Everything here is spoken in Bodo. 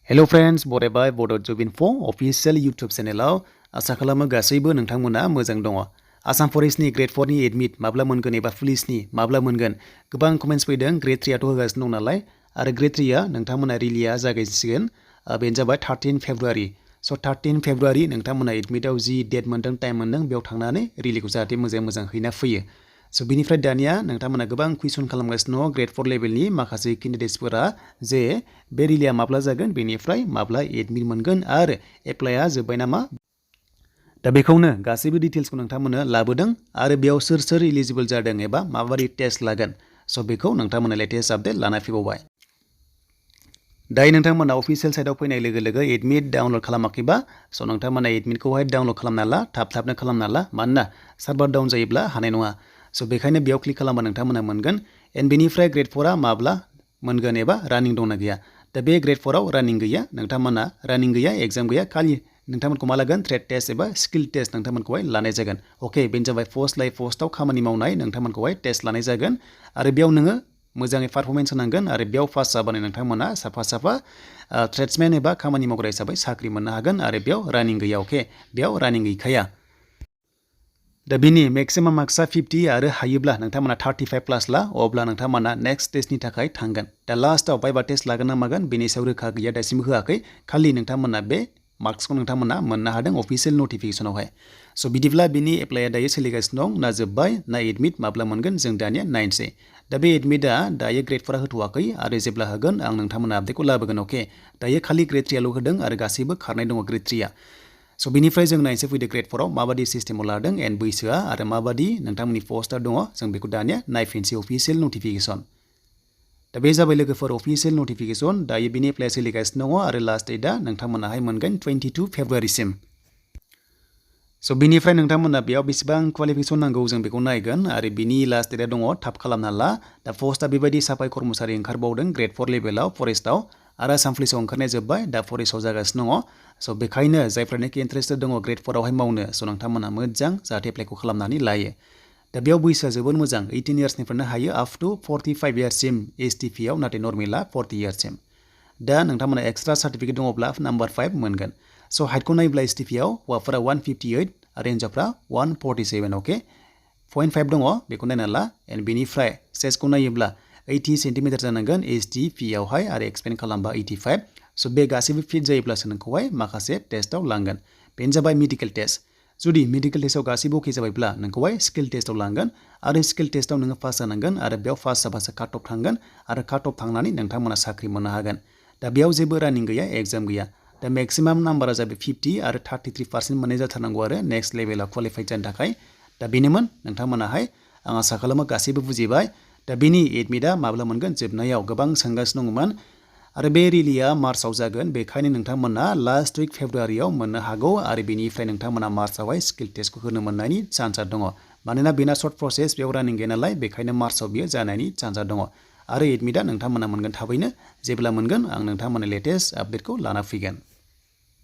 Hello friends, Bodo by Bodo Gr-4 official YouTube channel आसा खालामो गासैबो नोंथांमोना मोजां दङ। आसाम फरेस्टनि ग्रेड 4 नि एडमिट माब्ला मोनगोन एबा पुलिसनि माब्ला मोनगोन गोबां कमेन्ट्स फैदों। ग्रेड 3 आथ' होगासिनो दं नालाय आरो ग्रेड 3 आ नोंथांमोना रिलिया जागायसिगोन बेनो जाबाय 13 फेब्रुवारि। स' 13 फेब्रुवारि नोंथांमोना एडमिटआव जि डेट मोनदों टाइम मोनदों बेयाव थांनानै रिलिखौ जाहाथे मोजां हैना फैयो। स' बिनिफ्राय दानिया नोंथांमोना गोबां कुइसन खालामगासिनो दङ ग्रेड 4 लेभेलनि माखासे केन्डिडेट्सफोरा जे बे रिलिया माब्ला जागोन बेनिफ्राय माब्ला एडमिट मोनगोन आरो एप्लाइआ जोब्बाय नामा। दा बेखौनो गासैबो डिटेल्सखौ नोंथांमोना लाबोदों आरो बेयाव सोर इलिजिबल जादों एबा माबायदि टेस्ट लागोन स' बेखौ नोंथांमोना लेटेस्ट आपडेट लाना फैबावबाय। दायो नोंथांमोना अफिसियेल साइटआव फैनाय लोगो एडमिट डाउनलड खालामाखैबा स' नोंथांमोना एडमिटखौहाय डाउनलड खालामना ला, थाबनो खालामना ला, मानोना सार्भार डाउन जायोब्ला हानाय नङा। स' बेखायनो बेयाव क्लिक खालामबा नोंथांमोना मोनगोन। एन्ड बेनिफ्राय ग्रेड 4 आ माब्ला मोनगोन एबा रानिं दंना गैया। दा बे ग्रेड 4 आव रानिं गैया, नोंथांमोना रानिं गैया, एग्जाम गैया, खालि नोंथांमोनखौ मा लागोन ट्रेड टेस्ट एबा स्किल टेस्ट नोंथांमोनखौहाय लानाय जागोन। अके, बेनो जाबाय पोस्ट लाइ पोस्टआव खामानि मावनाय नोंथांमोनखौहाय टेस्ट लानाय जागोन आरो बेयाव नोङो मोजाङै पारफरमेन्स होनांगोन आरो बेयाव पास जाबानो नोंथांमोना साफा ट्रेड्समेन एबा खामानि मावग्रा हिसाबै साख्रि मोननो हागोन आरो बेयाव रानिं गैया। अके, बेयाव रानिं गैखाया। दा बिनि मेक्सिमाम मार्क्सआ 50 आरो हायोब्ला नोंथांमोना 35 प्लास ला, अब्ला नोंथांमोना नेक्स्ट टेस्टनि थाखाय थांगोन। दा लास्टआव बाइबा टेस्ट लागोन ना मागोन बेनि सायाव रोखा गैया, दासिमबो होआखै। खालि नोंथांमोना बे मार्क्सखौ नोंथांमोना मोननो हादों अफिसियेल नटिफिकेसनावहाय। स' बिदिब्ला बिनि एप्लाइआ दायो सोलिगासिनो दं, ना जोब्बाय ना एडमिट माब्ला मोनगोन जों दानिया नायनोसै। दा बे एडमिटआ दायो ग्रेड 4 आ होथ'वाखै आरो जेब्ला होगोन आं नोंथांमोना आपडेटखौ लाबोगोन। अके, दायो खालि ग्रेड 3 आल' होदों आरो गासैबो खारनाय दङ ग्रेड 3 आ। स' बिनिफ्राय जों नायनोसै फैदो ग्रेड 4 आव माबादि सिस्टेमाव लादों एन्ड बैसोआ आरो माबादि नोंथांमोननि पस्टआ दङ जों बेखौ दानिया नायफिनसै अफिसियेल नटिफिकेसन। दा बे जाबाय लोगोफोर अफिसियेल नटिफिकेसन। दायो बिनि एप्लाइआ सोलिगासिनो दङ आरो लास्ट डेटआ नोंथांमोनाहाय मोनगोन 22 फेब्रुवारिसिम। स' बिनिफ्राय नोंथांमोना बेयाव बेसेबां क्वालिफिकेसन नांगौ जों बेखौ नायगोन आरो बिनि लास्ट डेटआ दङ, थाब खालामना ला। दा पस्टआ बेबायदि साफाय कर्मचारि ओंखारबावदों ग्रेड 4 लेभेलाव फरेस्टआव आरो आसाम पुलिसाव ओंखारनाय जोब्बाय, दा फरेस्टआव जागासिनो दङ। स' बेखायनो जायफ्रानोखि इन्टारेस्टेड दङ ग्रेड 4 आवहाय मावनो स' नोंथांमोना मोजां जाहाथे एप्लाइखौ खालामनानै लायो। दा बेयाव बैसोआ जोबोद मोजां, 18 इयार्सनिफ्रायनो हायो आप टु 45 इयार्ससिम STP आव, नाथाय नर्मेला 40 इयार्ससिम। दा नोंथांमोना एक्सट्रा सार्टिफिकेट दङब्ला नाम्बार 5 मोनगोन। स' हाइटखौ नायोब्ला STP आव हौवाफोरा 158 आरो हिन्जावफ्रा 147। अके, 0.5 दङ बेखौ नायना ला। एन्ड बेनिफ्राय साइजखौ नायोब्ला 80 सेन्टिमिटार जानांगोन STP आवहाय आरो एक्सपेन्ड खालामबा 85। स' बे गासैबो फिट जायोब्लासो नोंखौहाय माखासे टेस्टआव लांगोन। बेनो जाबाय मेडिकेल टेस्ट। जुदि मेडिकेल टेस्टआव गासैबो अके जाबायब्ला नोंखौहाय स्किल टेस्टआव लांगोन आरो स्किल टेस्टआव नोङो पास जानांगोन आरो बेयाव पास जाबासो काट अफ थांगोन आरो काट अफ थांनानै नोंथांमोना साख्रि मोननो हागोन। दा बेयाव जेबो रानिं गैया, एग्जाम गैया। दा मेक्सिमाम नाम्बारा जाबाय 50 आरो 33% मोननाय जाथारनांगौ आरो नेक्स्ट लेभेलाव क्वालिफाइड जानो थाखाय। दा बेनोमोन नोंथांमोनाहाय, आं आसा खालामो गासैबो बुजिबाय। दा बेनि एडमिटआ माब्ला मोनगोन जोबनायाव गोबां सोंगासिनो दङमोन आरो बे रिलिया मार्चआव जागोन, बेखायनो नोंथांमोना लास्ट उइक फेब्रुवारियाव मोननो हागौ आरो बेनिफ्राय नोंथांमोना मार्चआवहाय स्किल टेस्टखौ होनो मोननायनि चान्सआ दङ। मानोना बेना सर्ट प्रसेस, बेयाव रानिं गैया नालाय, बेखायनो मार्चआव बियो जानायनि चान्सआ दङ आरो एडमिटआ नोंथांमोना मोनगोन थाबैनो। जेब्ला मोनगोन आं नोंथांमोननो लेटेस्ट आपडेटखौ लाना फैगोन।